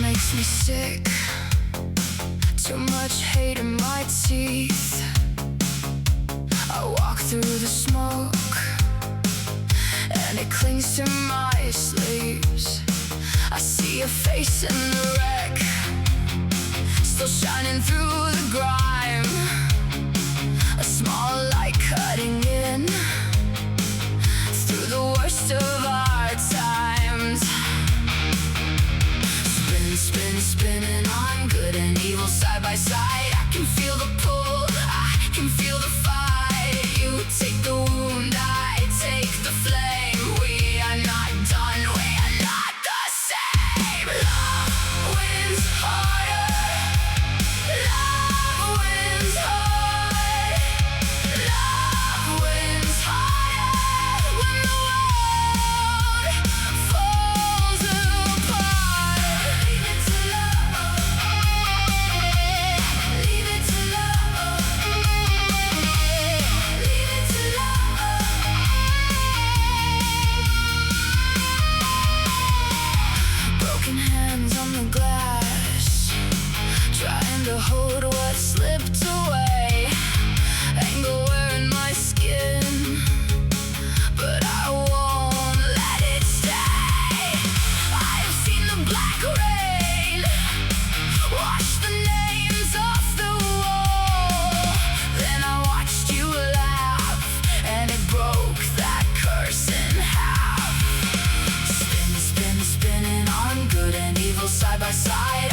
Makes me sick. Too much hate in my teeth. I walk through the smoke and it clings to my sleeves. I see a face in the wreck, still shining through the grime. A small light cutting in through the worst of our times. Spinning on good and evil side by side. I can feel the pull, I can feel the fight. You take the wound, I take the flame. We are not done, we are not the same. Love wins harder. Love wins hard. Love wins harder when the world falls apart. Leave it to love. Leave it to love. Leave it to love. Broken hands on the glass, trying to hold what slipped away. Anger wearing my skin, but I won't let it stay. I've seen the black rain wash the names off the wall. Then I watched you laugh, and it broke that curse in half. Spinning on good and evil side by side.